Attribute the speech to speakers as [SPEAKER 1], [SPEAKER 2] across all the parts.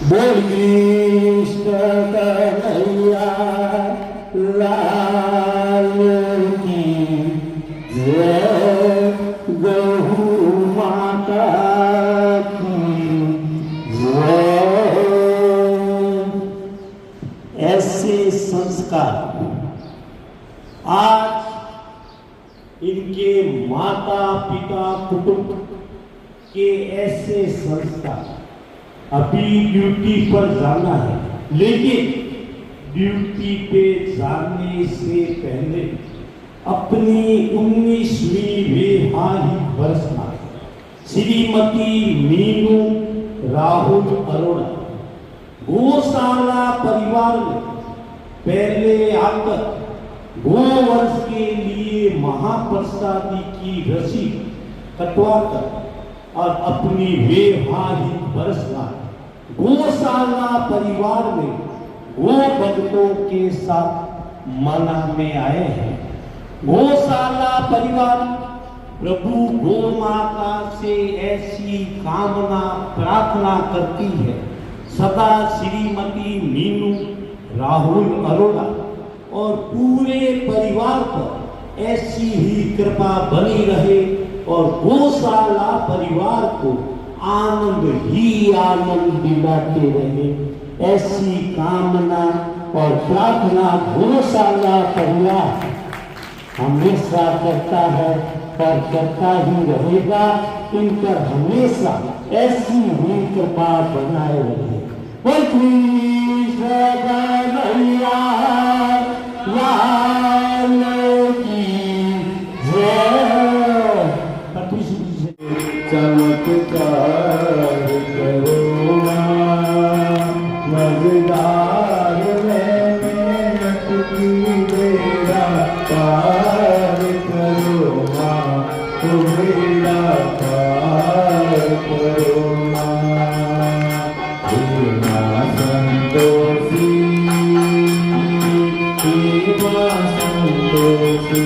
[SPEAKER 1] बोल कृष्ण कन्हैया लाल की जय, गौ माता की जय। ऐसे संस्कार आज इनके माता पिता कुटुंब के ऐसे संस्कार अभी ड्यूटी पर जाना है, लेकिन ड्यूटी पे जाने से पहले अपनी 19वीं वैवाहिक वर्ष में श्रीमती मीनू राहुल अरोड़ा गौशाला परिवार में पहले आकर गौवंश के लिए महाप्रसादी की रसीद कटवाकर और अपनी वैवाहिक वर्षगांठ गौशाला परिवार में गो भक्तों के साथ मनाने आए हैं। गौशाला परिवार प्रभु गौ माता से ऐसी कामना प्रार्थना करती है, सदा श्रीमती मीनू ऐसी ही कृपा बनी रहे और गौशाला परिवार को आनंद ही आनंद दिलाते रहे, ऐसी कामना और प्रार्थना गौशाला परिवार हमेशा करता है और करता ही रहेगा। इन पर हमेशा ऐसी ही कृपा बनाए रहे।
[SPEAKER 2] चमत्कार करो मजेदार में मेहनत की बेड़ा पार करो बेड़ा पार करो संतोषी संतोषी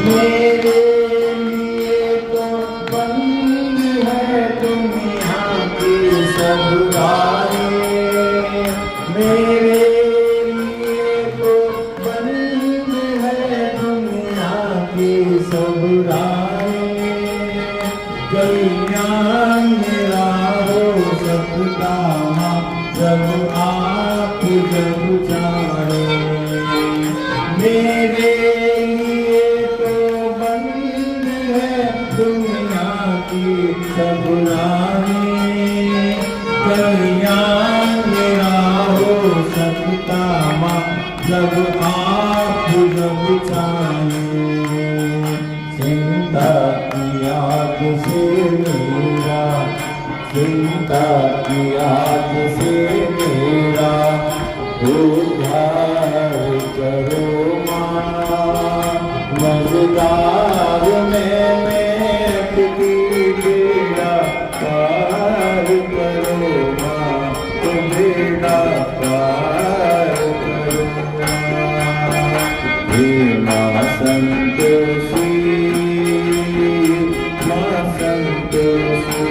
[SPEAKER 2] मेरे लिए तो बंद है दुनिया की सब राहें, मेरे लिए तो बंद है दुनिया की सब राहें। कल्याण मेरा हो सकता जब आप जब चाहे, मेरे दुनिया की सब राहें। कल्याण मेरा हो सकता जब आप जब चाहे। चिंता की आग से मेरा, चिंता की आग से मेरा उद्धार करो मजेदार में बेड़ा पार करो तो बेड़ा पार करो हे माँ संतोषी, माँ संतोषी।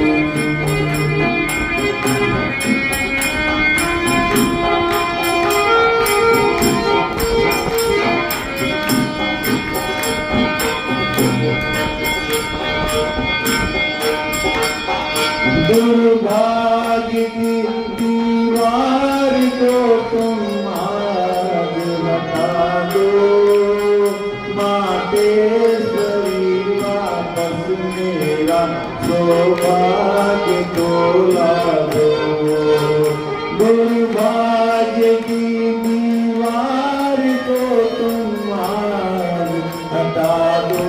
[SPEAKER 2] दुर्भाग्य की दीवार को तुम आज हटा दो, मातेश्वरी वापस मेरा सौभाग्य को ला दो। दुर्भाग्य की दीवार को तुम आज हटा दो,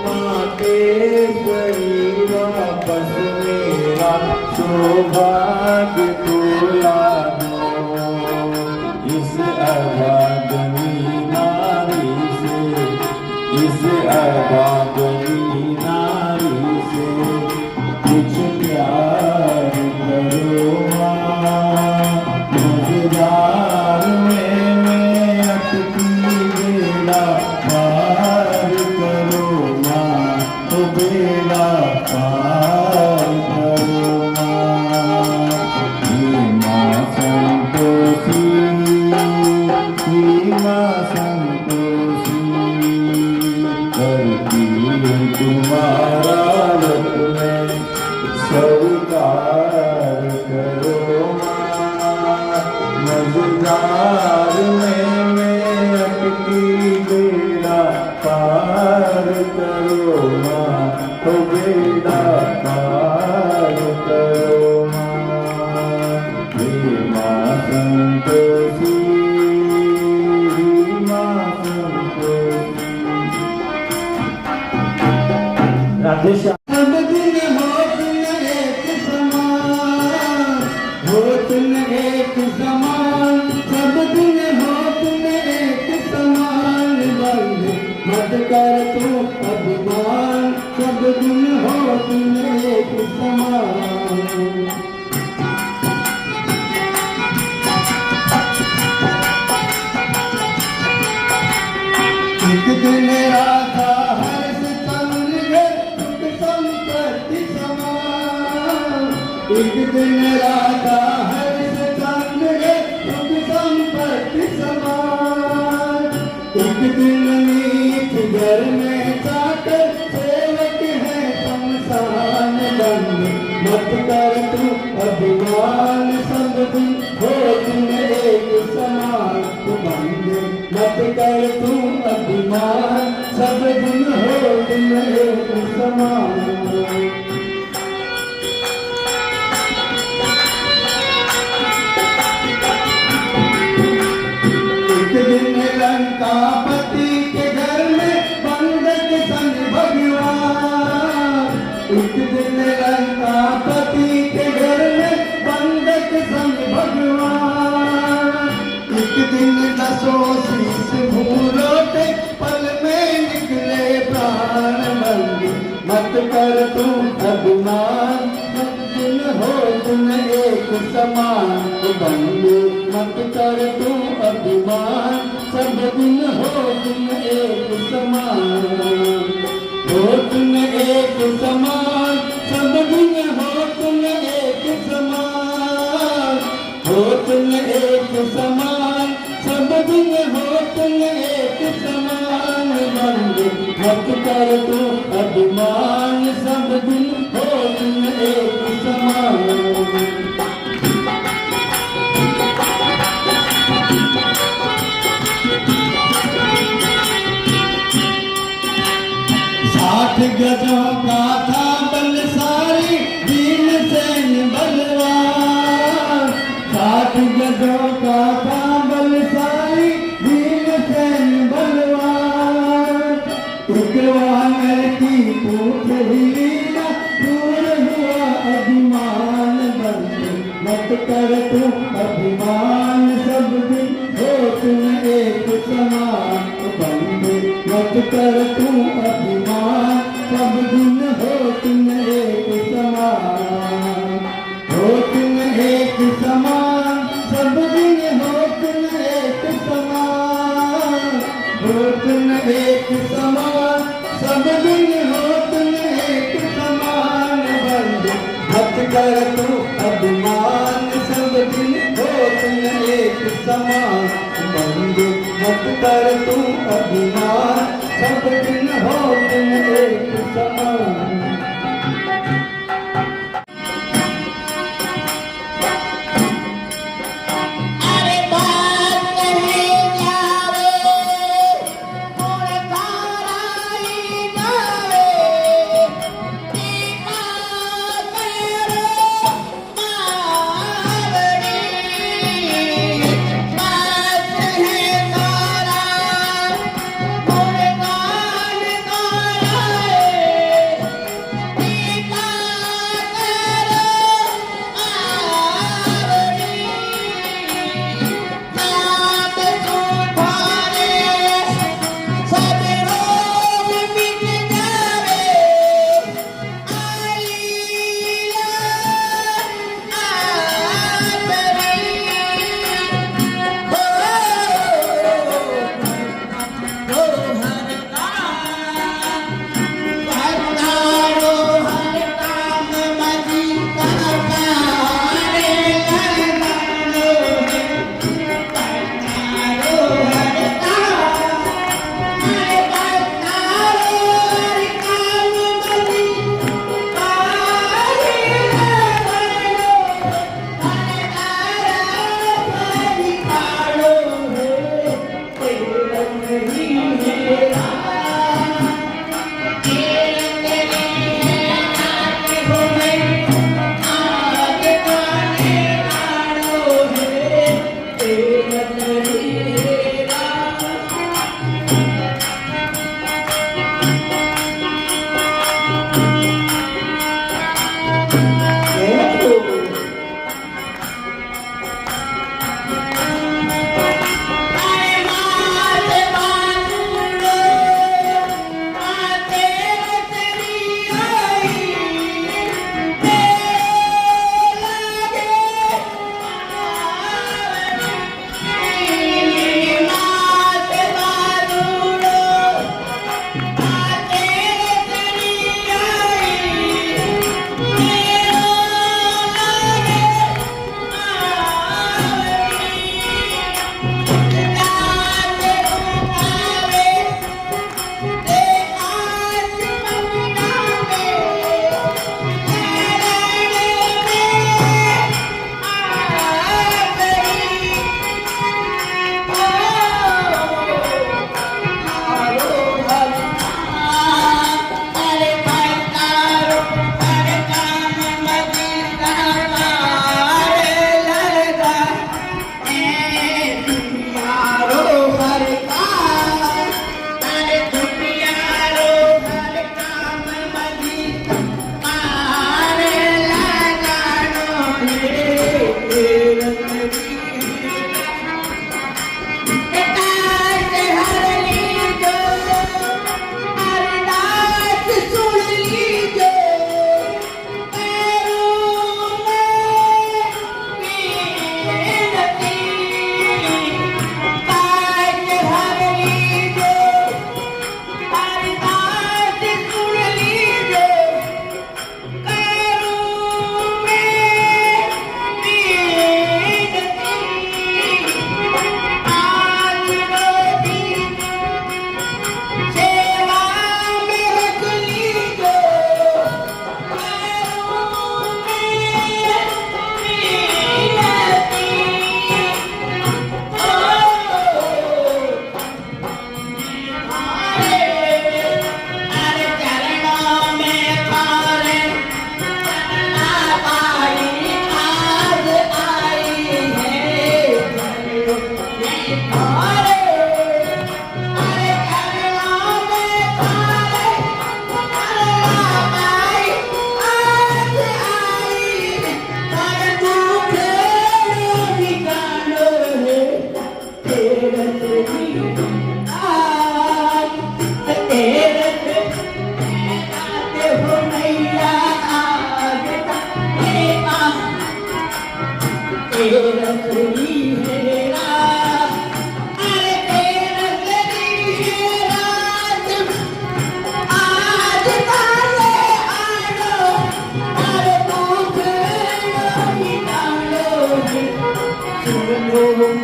[SPEAKER 2] मातेश्वरी वापस मेरा सौभाग्य को ला दो। इस अभागनी नारी से, इस अभागनी नारी से कुछ प्यार करो मजेदार में मैं अटकी बेड़ा पार करो तो बेड़ा पार करो माँ संतोषी, माँ संतोषी। करती तुम्हारा रथ में स्वीकार करो मजेदार में मैं अटकी बेड़ा पार करो तो बेड़ा पार करो माँ संतोषी, माँ संतोषी। राधे श्याम। सब दिन हो तुम एक समान, हो तुम एक समान, सब दिन हो तुम एक समान। मत कर तू अभिमान, सब दिन हो तुम एक समान। एक दिन राधा हर्ष संग है सुख संपत्ति समान। एक दिन मीठ घर में जाकर सेवक है शमशान बन। मत कर तू अभिमान सब दिन हो तुम एक समान बंदे। मत कर तू अभिमान सब दिन हो तुम एक समान। एक दिन लंकापति के घर में पंडित संग भगवान। एक दिन लंकापति के घर में पंडित संग भगवान। एक दिन दसों शीश भूलों के पल में निकले प्राण बंद। मत कर तू अभिमान सब दिन हो तुम एक समान बंदे। मत कर तू अभिमान सब दिन हो तुम एक समान। हो तुम एक समान सब दिन हो तुम एक समान। हो तुम एक समान सब दिन हो तुम एक समान बंदे। मत कर तू अभिमान सब दिन हो तुम एक समान। साठ गजों का था बलशाली भीमसेन बलवान। साठ गजों का था बलशाली भीमसेन बलवान। उग्रवानर की पूछ हिली ना दूर हुआ अभिमान बंद। मत कर तू अभिमान सब दिन हो तुम एक समान बंदे। मत कर तू अभिमान सब दिन हो तुम एक समान। हो तुम एक समान सब दिन हो तुम एक समान। हो तुम एक समान सब दिन हो तुम एक समान बंदे। मत कर तू अभिमान सब दिन हो तुम एक समान बंदे। मत कर तू अभिमान सब दिन हो तुम एक समान।
[SPEAKER 3] अरे बात कहे जावे और ताराई जावे। टीका करो मावड़ी। बात है तारा और गान गाए। टीका करो मावड़ी। नाम सुधारे सब रोग मिट जावे। आई हरतारो हर काम मजी करतारे करतारो हर काम। अरे करतारो हर काम मजी कारे करतारो हरि कारो तेरा नहीं मेरा।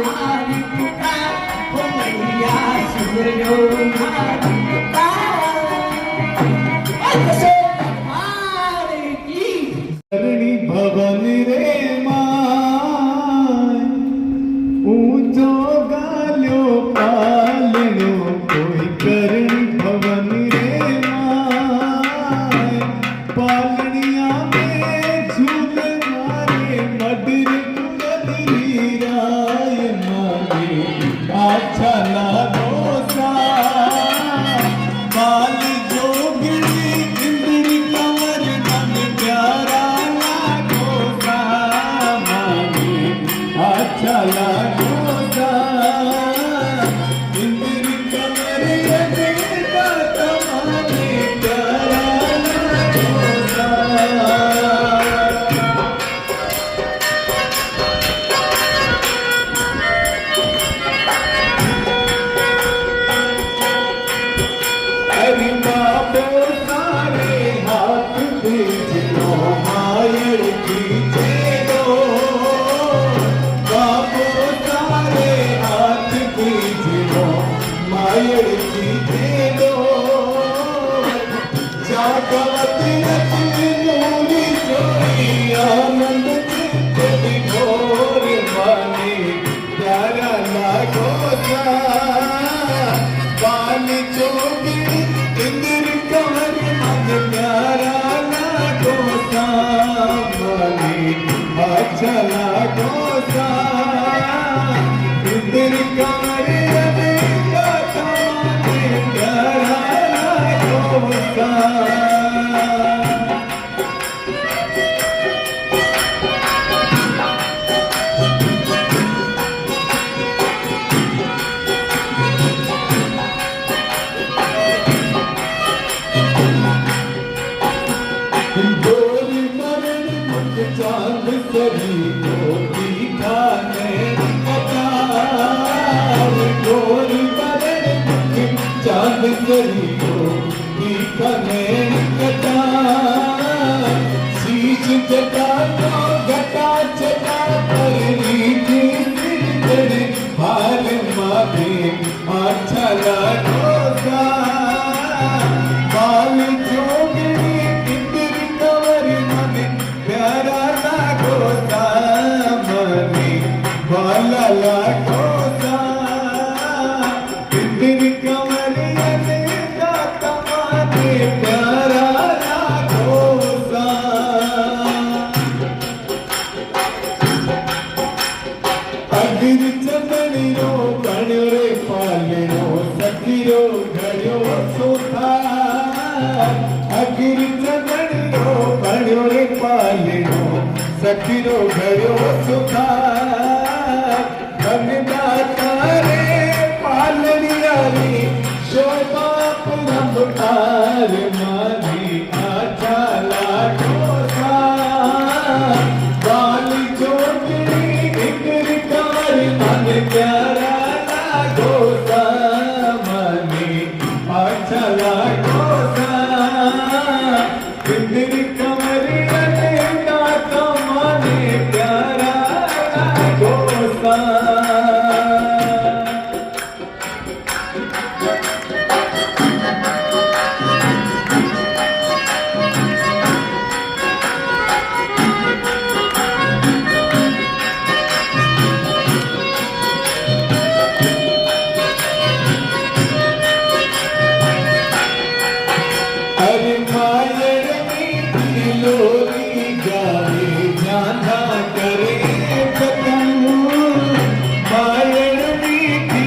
[SPEAKER 3] मारी पुकार ओ मैया सुन लो मारी पुकार ऐसे मारी की
[SPEAKER 2] करणी भवन रे माय ऊंचो गाल्यो पालनो कोई करणी भवन रे माय पालनिया में झूल मारे मडर कुंदरी राय माने अच्छा लागो सा बाल जोगड़ी इंद्री कंवर मन प्यारा लागो सा माने अच्छा लागो सा इंद्री कंवर यदि तमाने प्यारा लागो सा हरि बाबो सारे हाथ दीजियो मायर कीजिए बाबो सारे हाथ दीजियो मायर कीजिए जागवती रत्न नूरी जोड़ी आनंद चित्त विभोर माने प्यारा लागो सा बाल जोगी इंद्र कंवर मन प्यारा लागो सा माने अच्छा लागो सा इंद्र कंवर यदि माने प्यारा लागो सा गोरी मरण मुझ चांद सभी को दिखाने कतार गोरी मरण मुझ चांद सभी को दिखाने कतार शीश जटा को घटा चटा पर रीति सिर हार माथे अच्छा लागो सा बाल जोगड़ी इंद्र कंवर मन प्यारा लागो सा मने बाला लागो सा इंद्र कंवर यदि तमाने प्यारा लागो सा अगिर चंदनियो कण्यो रे पालनो सखियो घड़ियो सुथा अगिर चंदनियो कण्यो रे पालनो सखियो घड़ियो सुथा भगना तारे पालनिया रे शोभा पुरंकार मानी अच्छा लागो सा बाल जोगड़ी इंद्र कंवर मन प्यारा लागो सा माने अच्छा लागो सा इंद्र कंवर यदि तमाने प्यारा लागो सा हरि मायर मीठी लोरी गाए जाना करे खत्म मायर मीठी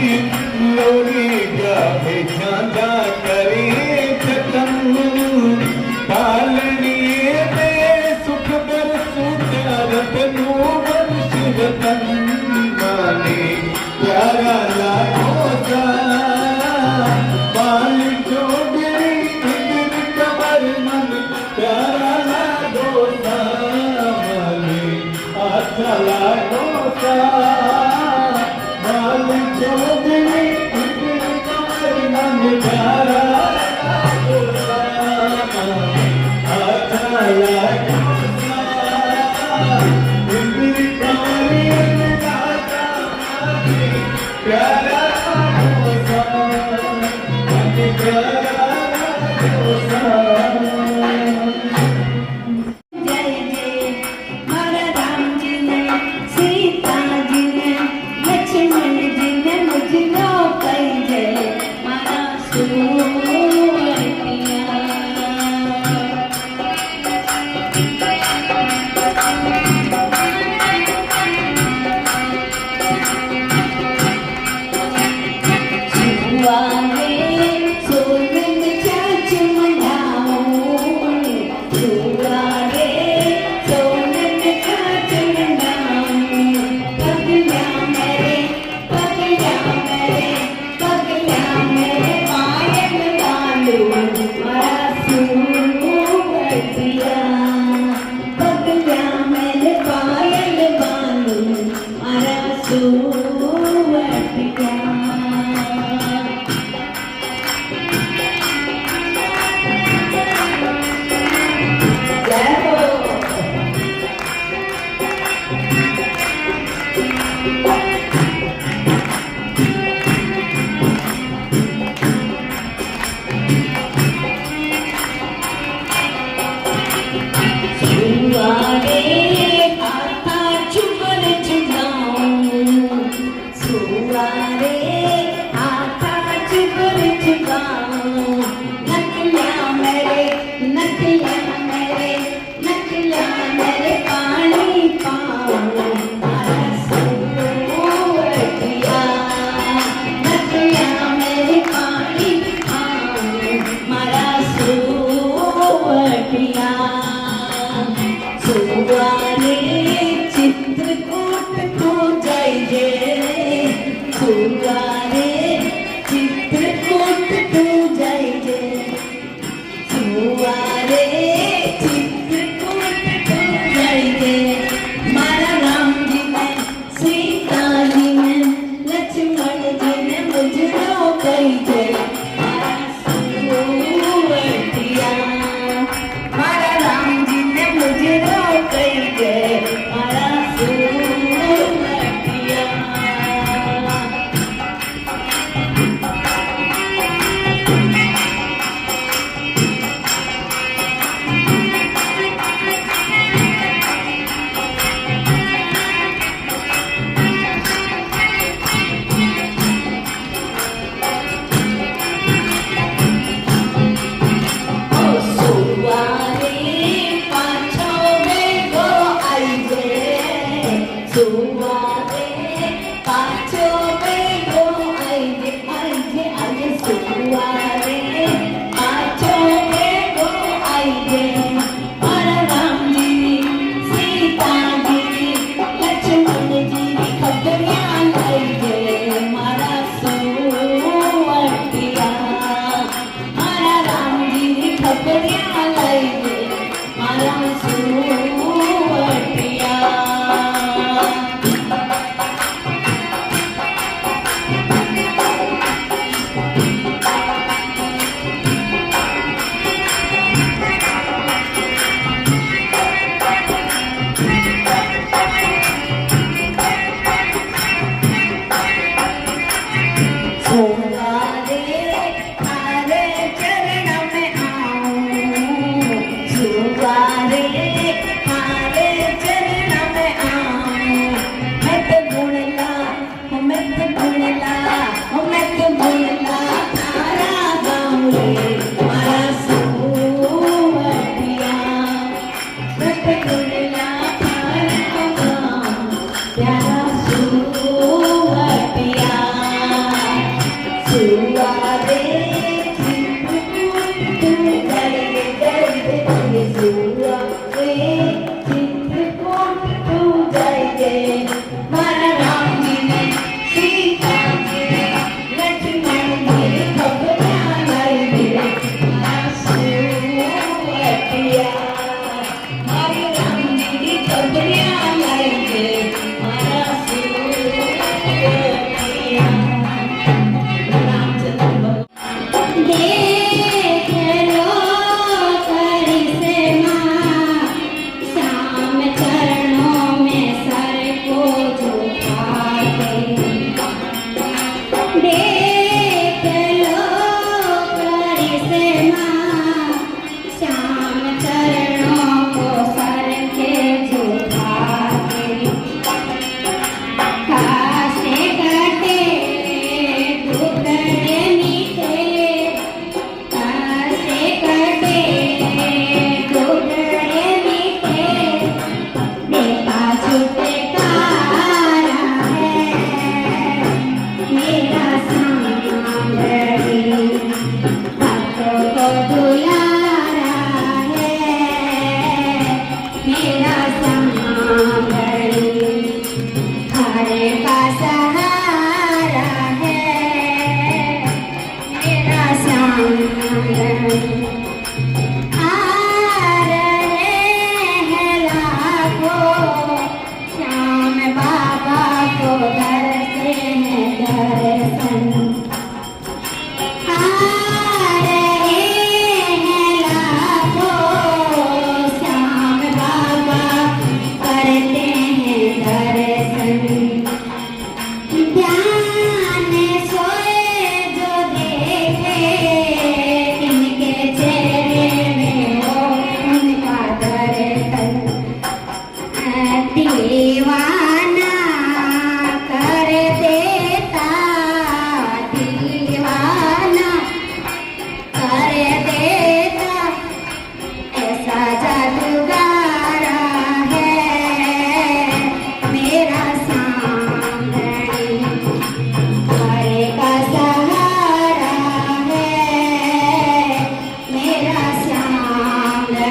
[SPEAKER 2] लोरी गाए जाना करे खत्म पालनिए में सुख बरसू रतनू वर्ष रतन माने प्यारा लागो सा बाल जोगड़ी इंद्र कंवर मन प्यारा लागो सा माने अच्छा लागो सा बाल जोगड़ी इंद्र कंवर मन प्यारा लागो सा माने अच्छा लागो सा इंद्र कंवर प्यारा भरोसा अति प्यारा भरोसा
[SPEAKER 3] जय जय मारा राम जी ने सीता जी ने लक्ष्मण जी ने मुझको कही जय मारा सुरतिया चित्रकूट को जय जय सुवारे चित्रकूट को जय जय सुवारे चित्रकूट को जय जय मारा राम जी ने सीता जी ने लक्ष्मण जी ने मुझको कही जय मारा सुरतिया मारा राम जी ने मुझको कही जय मारा सुरतिया ध्यान सोए जो देखे इनके चेहरे में हो उनका दर्शन दीवाना कर देता दीवाना कर देता ऐसा जादूगारा है मेरा सामने हरे का सहारा है मेरा सामने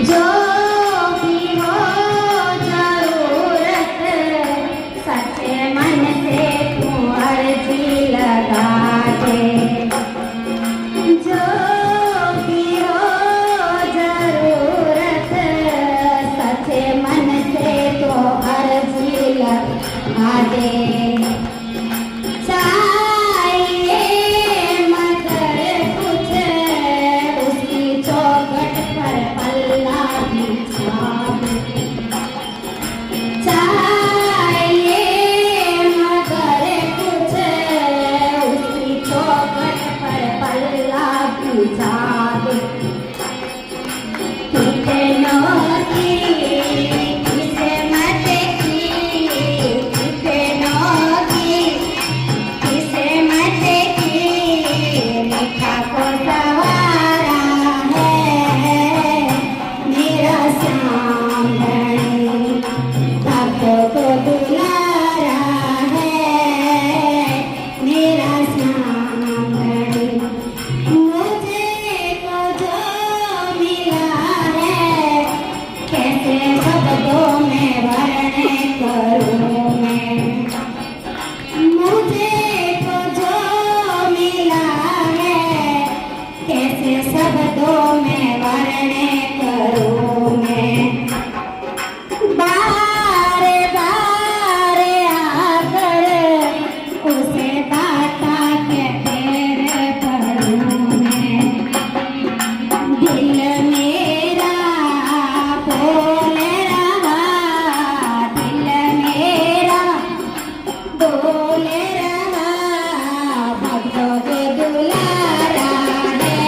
[SPEAKER 3] जो भी हो जरूरत सच्चे मन से तू अर्जी लगा दे जो भी हो जरूरत सच्चे मन से तो अर्जी लगा दे चाहिए मगर कुछ उसकी चौखट पर पल्ला बिछा दे चाहिए मगर कुछ उसकी चौखट पर पल्ला बिछा दे कितनों की किस्मत की कितनों की किस्मत की रेखा को सवारा है मेरा सामने भक्तों को दुलारा है मेरा सामने मुझे को जो मिला है कैसे शब्दों में वर्णन करूं मैं मुझे को जो मिला है कैसे शब्दों में वर्णन करूं मैं बार बार आकर उसे दाता के पैर पड़ूं मैं दिल मेरा बोल रहा दिल मेरा बोल रहा भक्तों को दुलारा है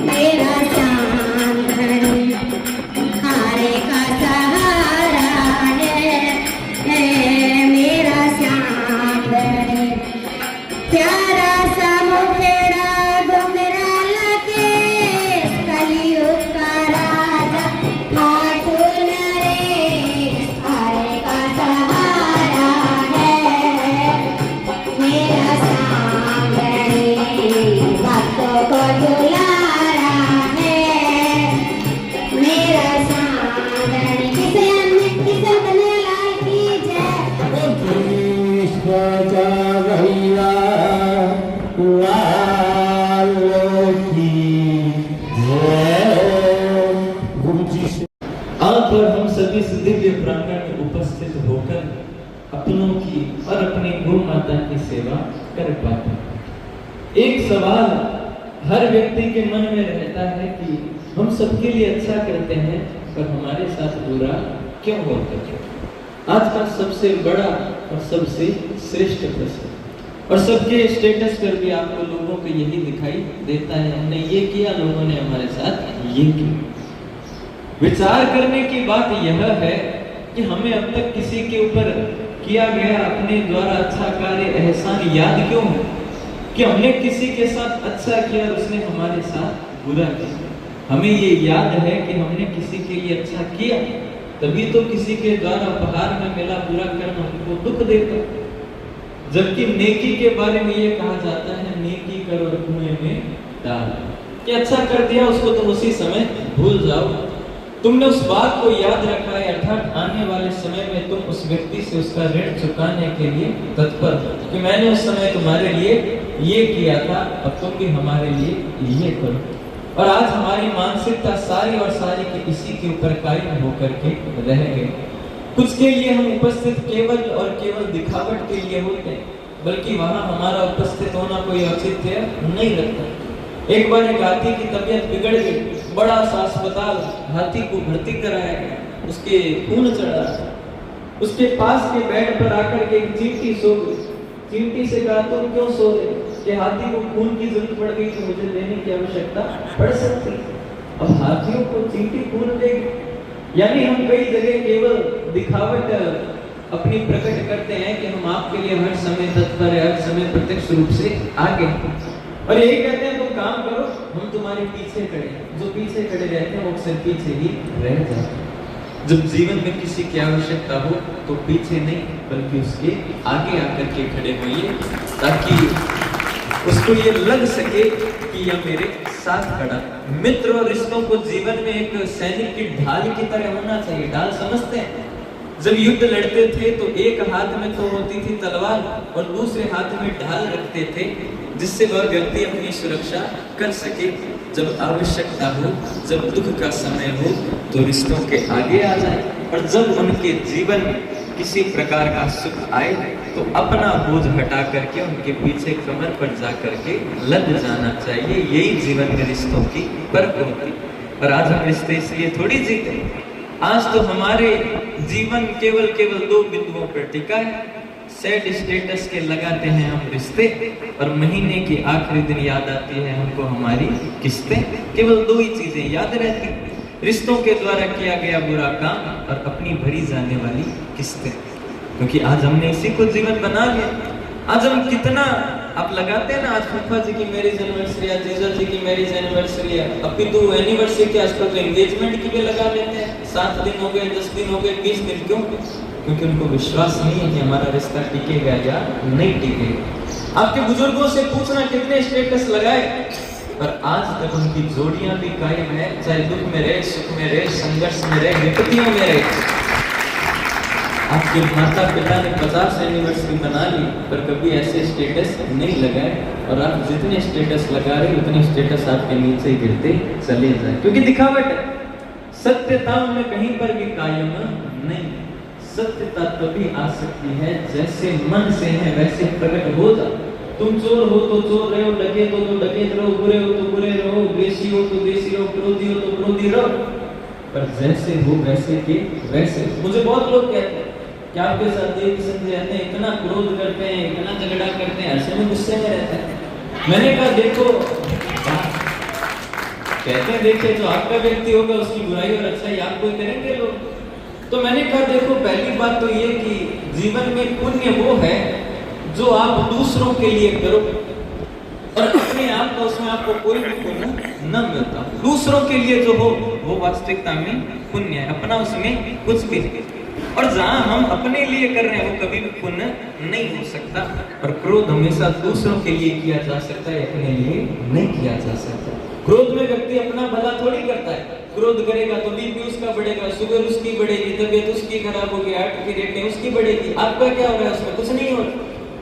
[SPEAKER 3] मेरा सामने हारे का सहारा है मेरा सामने प्यारा सा मुखेड़ा डुमरा लगे कलयुग का राजा ठाकुर नरेश हारे का सहारा है मेरा सामने भक्तों को दुलारा है मेरा सामने किसे बने लाल की जय
[SPEAKER 1] कृष्ण भैया लाल की जय। गुरु जी से
[SPEAKER 2] आज पर हम सभी इस दिव्य प्रांगण में उपस्थित होकर अपनों की और अपनी गौ माता की सेवा कर पाते हैं। एक सवाल हर व्यक्ति के मन में रहता है कि हम सबके लिए अच्छा करते हैं पर हमारे साथ बुरा क्यों होता है। आज का सबसे बड़ा और सबसे श्रेष्ठ प्रश्न और सबके स्टेटस पर भी आपको लोगों को यही दिखाई देता है, हमने ये किया, लोगों ने हमारे साथ ये किया। विचार करने की बात यह है कि हमें अब तक किसी के ऊपर किया गया अपने द्वारा अच्छा कार्य एहसान याद क्यों है कि हमने किसी के साथ अच्छा किया और उसने हमारे साथ बुरा किया। हमें ये याद है कि हमने किसी के लिए अच्छा किया, तभी तो किसी के द्वारा उपहार में मिला बुरा कर्म हमको दुख देता। जबकि नेकी के बारे में ये कहा जाता है, नेकी करो कुएं में डाल, कि अच्छा कर दिया उसको तुम उसी समय भूल जाओ। तुमने उस बात को याद रखा है, अर्थात आने वाले समय में तुम उस व्यक्ति से उसका ऋण चुकाने के लिए तत्पर हो कि मैंने उस समय तुम्हारे लिए ये किया था, अब तुम भी हमारे लिए ये करो। और आज हमारी मानसिकता सारी और सारी के इसी के ऊपर कायम होकर के रह गए। कुछ के लिए हम उपस्थित केवल और केवल दिखावट के लिए होते हैं, बल्कि वहां हमारा उपस्थित होना कोई औचित्य नहीं रखता। एक बार एक हाथी की तबीयत बिगड़ गई, बड़ा सा अस्पताल, हाथी को भर्ती कराया गया, उसके खून चढ़ा, उसके पास के बेड पर आकर के एक चींटी सो गई। चींटी से कहा तुम क्यों सो रहे, कि हाथी को खून की जरूरत पड़ गई तो मुझे देने की आवश्यकता पड़ सकती। अब हाथियों को चींटी खून देगी, यानी हम कई जगह केवल दिखावट अपनी प्रकट करते हैं कि हम आपके लिए हर समय तत्पर है, हर समय प्रत्यक्ष रूप से आगे, और यही कहते हैं तुम काम करो, हम तुम्हारे पीछे खड़े हैं। जो पीछे खड़े रहते हैं वो अक्सर पीछे ही रह जाते हैं। जब जीवन में किसी की आवश्यकता हो तो पीछे नहीं बल्कि उसके आगे आकर के खड़े होइए, ताकि उसको ये लग सके कि यह मेरे साथ खड़ा। मित्र और रिश्तों को जीवन में एक सैनिक की ढाल की तरह होना चाहिए। ढाल समझते हैं? जब युद्ध लड़ते थे तो एक हाथ में तो होती थी तलवार और दूसरे हाथ में ढाल रखते थे, जिससे वह व्यक्ति अपनी सुरक्षा कर सके। जब आवश्यकता हो, जब दुख का समय हो तो रिश्तों के आगे आ जाए, और जब उनके जीवन में किसी प्रकार का सुख आए तो अपना बोझ हटा करके उनके पीछे कमर पर जा करके लग जाना चाहिए। यही जीवन में रिश्तों की परख होती। और आज हम रिश्ते इसलिए थोड़ी जीते, आज तो हमारे जीवन केवल दो बिंदुओं पर टिका है। सैड स्टेटस के लगाते हैं हम रिश्ते, और महीने के आखिरी दिन याद आती है हमको हमारी किस्तें। केवल दो ही चीजें याद रहती, रिश्तों के द्वारा किया गया बुरा काम और अपनी भरी जाने वाली किस्तें। क्योंकि आज हमने इसी को जीवन बना लिया। आज हम कितना आप लगाते हैं ना, आज फूफा जी की मैरिज एनिवर्सरी है, जीजा जी की मैरिज एनिवर्सरी है, अभी तो एनिवर्सरी के आजकल तो एंगेजमेंट की भी लगा लेते हैं। 7 दिन हो गए, 10 दिन हो गए, 20 दिन, क्यों? क्योंकि उनको विश्वास नहीं है कि हमारा रिश्ता टिकेगा या नहीं टिकेगा। आपके बुजुर्गों से पूछना कितने स्टेटस लगाए, पर आज तक उनकी जोड़ियां भी कायम है, चाहे दुख में रहे, सुख में रहे, संघर्ष में रहे, विपत्तियों में रहे। आपके माता पिता ने 50 एनिवर्सरी बना ली पर कभी ऐसे स्टेटस नहीं लगाए, और आप जितने स्टेटस लगा रहे उतने स्टेटस आपके नीचे गिरते चले जाए, क्योंकि दिखावट है। सत्यता में कहीं पर भी कायम नहीं। सत्यता तभी आ सकती है जैसे मन से है वैसे प्रकट हो जा। तुम चोर हो तो चोर रहो, डकैत हो तो डकैत रहो, बुरे हो तो बुरे रहो, द्वेषी हो तो द्वेषी रहो, क्रोधी हो तो क्रोधी रहो, पर जैसे हो वैसे के वैसे। मुझे बहुत लोग कहते हैं कि आपके साथ देव किशन रहते हैं, इतना क्रोध करते हैं, इतना झगड़ा करते हैं, हर समय गुस्से में रहते हैं। मैंने कहा देखो, कहते हैं देखिए जो आपका व्यक्ति होगा उसकी बुराई और अच्छाई आपको ही करेंगे लोग। तो मैंने कहा देखो, पहली बात तो ये कि जीवन में पुण्य वो है जो आप दूसरों के लिए करो, और अपने आप का उसमें आपको कोई भी पुण्य न मिलता। दूसरों के लिए जो हो वो वास्तविकता में पुण्य है, अपना उसमें कुछ भी नहीं। और जहां हम अपने लिए कर रहे हैं वो कभी भी पुण्य नहीं हो सकता। और क्रोध हमेशा दूसरों के लिए किया जा सकता है, अपने लिए नहीं किया जा सकता। क्रोध में व्यक्ति अपना भला थोड़ी करता है। क्रोध करेगा तो बीपी उसका बढ़ेगा, शुगर उसकी बढ़ेगी, तबीयत उसकी खराब होगी, हार्ट की रेटिंग उसकी बढ़ेगी, आपका क्या हो रहा है? उसमें कुछ नहीं हो रहा।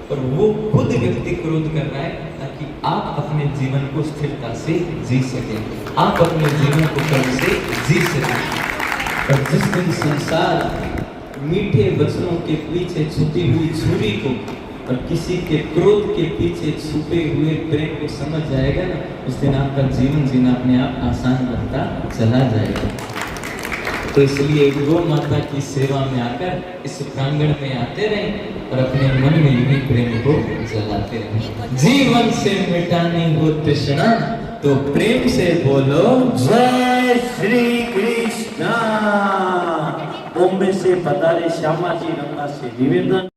[SPEAKER 2] पर वो खुद व्यक्ति क्रोध कर रहा है ताकि आप अपने जीवन को स्थिरता से जी सकें, आप अपने जीवन को कर्म से जी सकें। और जिस दिन संसार मीठे वचनों के पीछे छुपी हुई छुरी को और किसी के क्रोध के पीछे छुपे हुए प्रेम को समझ जाएगा ना, उस दिन आपका जीवन जीना अपने आप आसान बनता चला जाएगा। तो इसलिए गौ माता की सेवा में आकर इस प्रांगण में आते रहें और अपने मन में यही प्रेम को जलाते रहें। जीवन से मिटानी हो तृष्णा तो प्रेम से बोलो
[SPEAKER 1] जय श्री कृष्णा। बॉम्बे से पधारे श्यामा जी रंगा से निवेदन।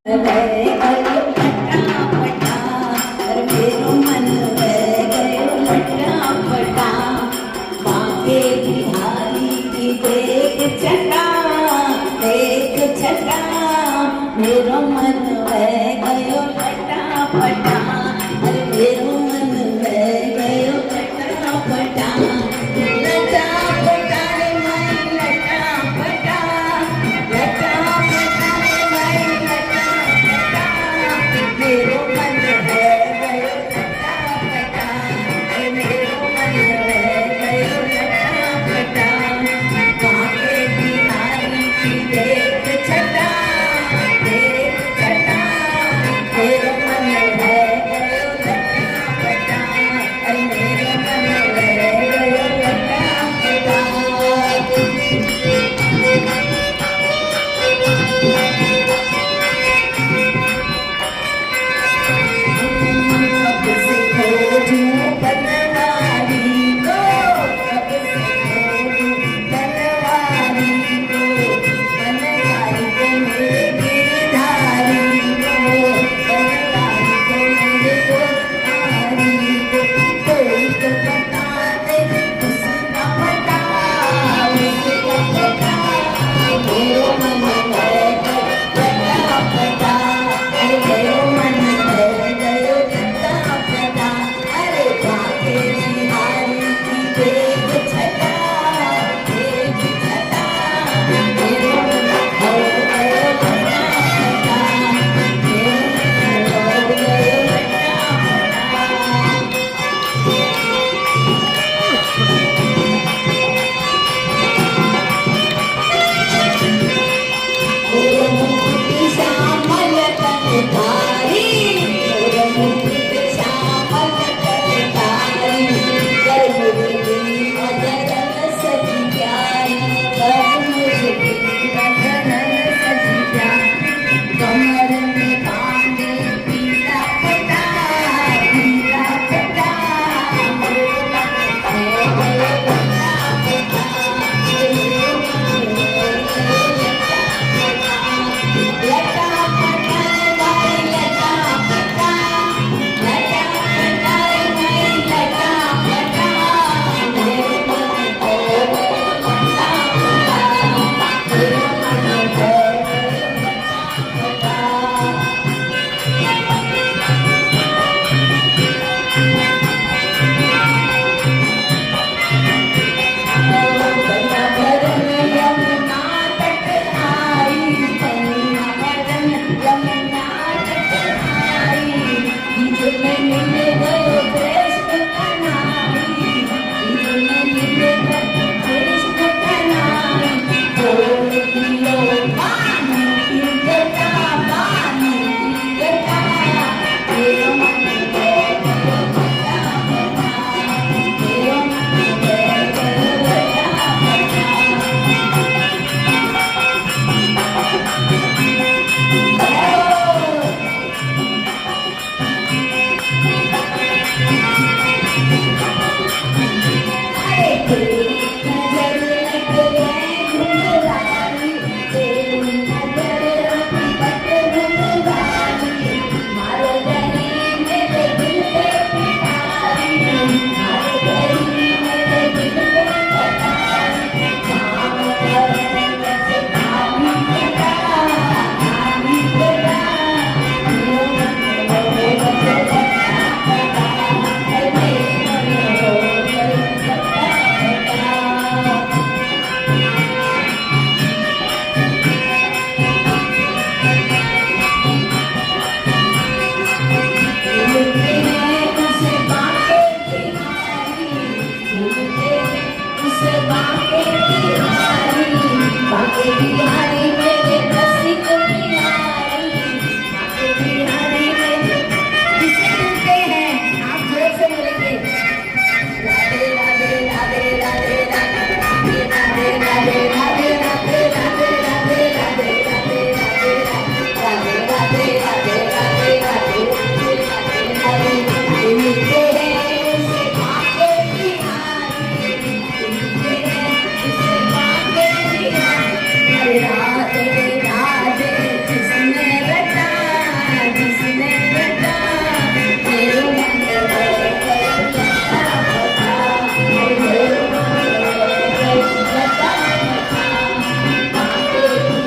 [SPEAKER 3] मेरो मन है गयो फटाफटा, अरे मेरो मन है गयो फटाफटा, लटाफटा रे मैं लटाफटा, लटाफटा रे मैं लटाफटा, मेरो मन है गयो फटाफटा, अरे मेरो मन है गयो फटाफटा, बाके बिहारी की देख छटा, मेरो मन है गयो फटाफटा, अरे मेरो मन बाके बिहारी, बाके बिहारी मेरे रसिक बिहारी, बाके बिहारी मेरे किसे सुनते हैं आप जोर से बोलेंगे राधे राधे राधे राधे राधे राधे राधे राधे राधे राधे राधे राधे राधे राधे राधे राधे राधे राधे मिलते हैं उसे बाके बिहारी, मिलते हैं उसे बाके बिहारी। राधे राधे जिसने रटा, जिसने रटा मेरे मन में लता लता, मेरे मन में लता लता, बाके बिहारी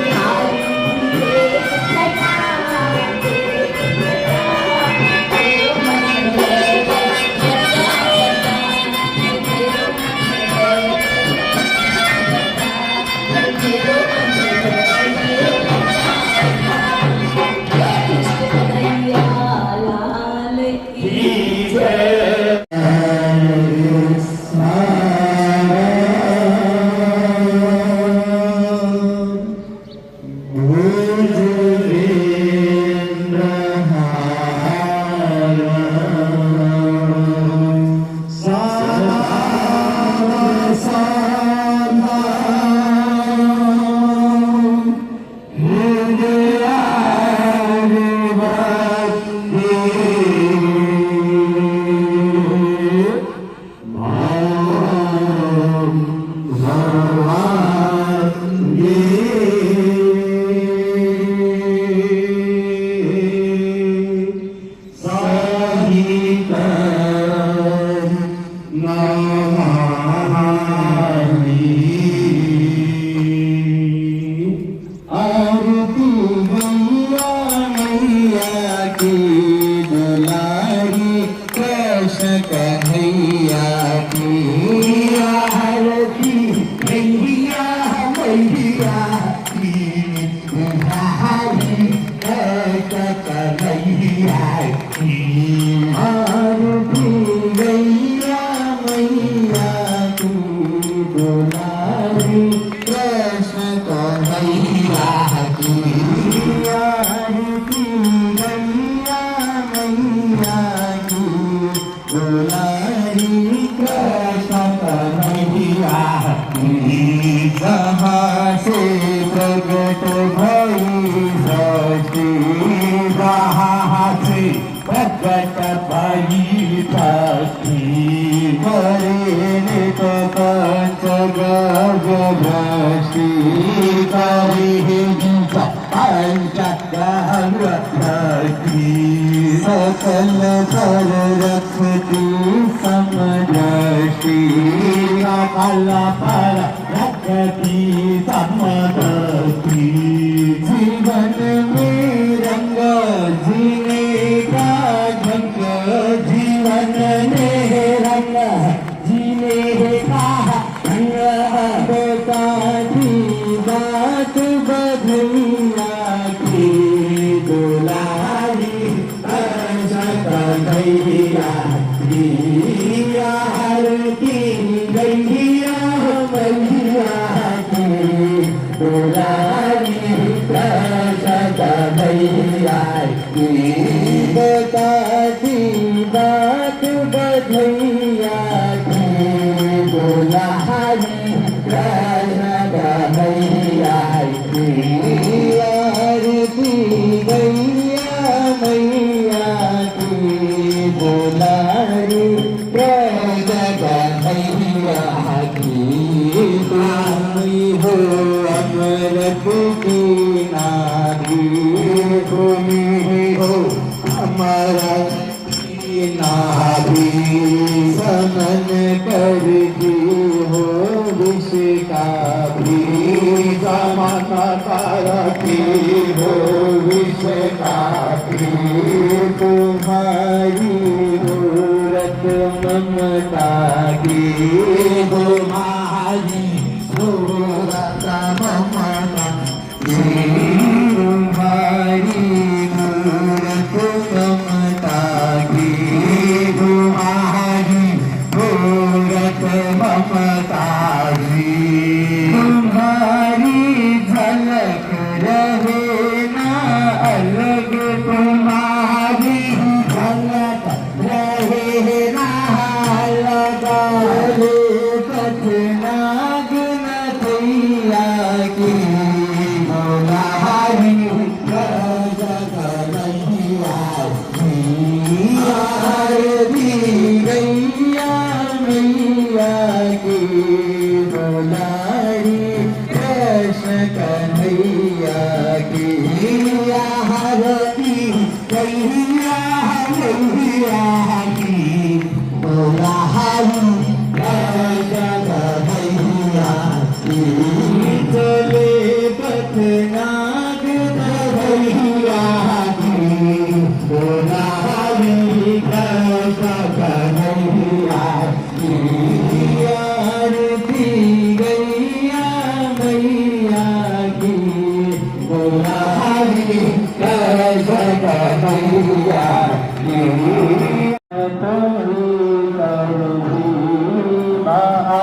[SPEAKER 3] लता
[SPEAKER 4] ममता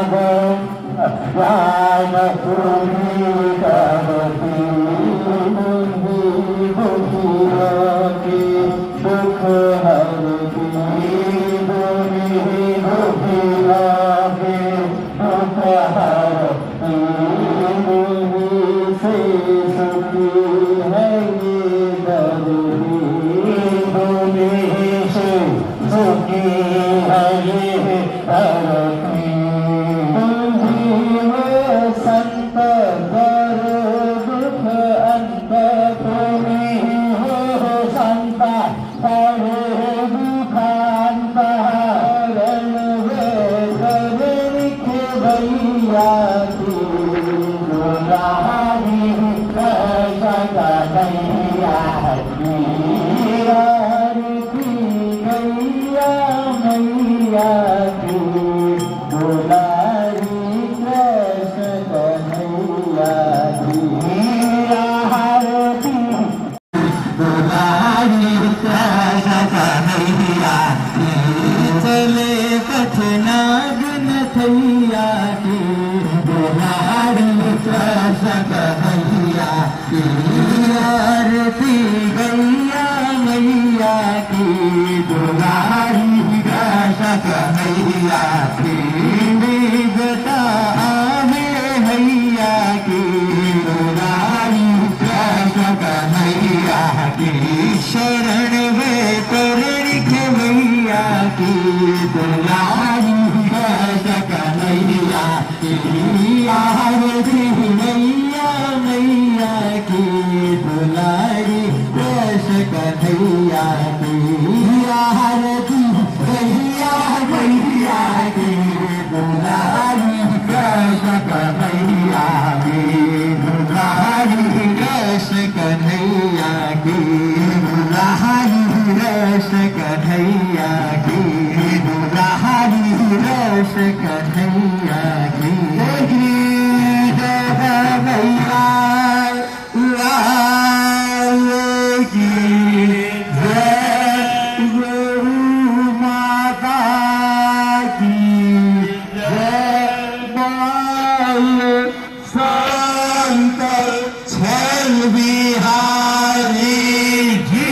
[SPEAKER 1] राम तुम्ही करती बुद्धि भुखियों की दुख हरती बुद्धि भुखियों की दुख हरती बुद्धि से सुखी है ये दर्दी बुद्धि से सुखी है ये दर्दी संत गर दुख अंत तुम्ही हो संत गर दुखांत हरण वे लिख भैया की दुलारी सका भैया की गैया मैया की दुलारी चले कठनाग नथैया की दुलारी सकैया की आरती गैया मैया की दुलारी सकैया की विगता आवे हैया की दुलारी सकैया की शरण वे करणिक मैया की दुलारी सकैया की आरती मैया मैया की दुलारी सकैया की आरती मैया मैया की दुलारी सकैया की दुलारी कन्हैया की दुलारी रस कन्हैया की दुलारी रस कन्हैया की भैया लाल की जय गौ माता की जय बाल संत छैल बिहारी जी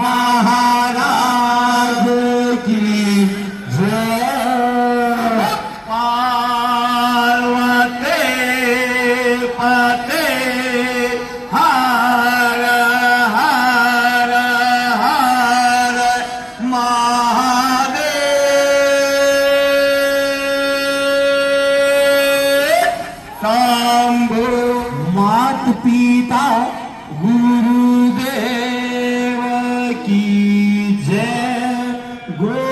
[SPEAKER 1] महाराज की जय पार्वती पते हर हर हर महादेव शंभु मात पिता गुरुदेव की जय गो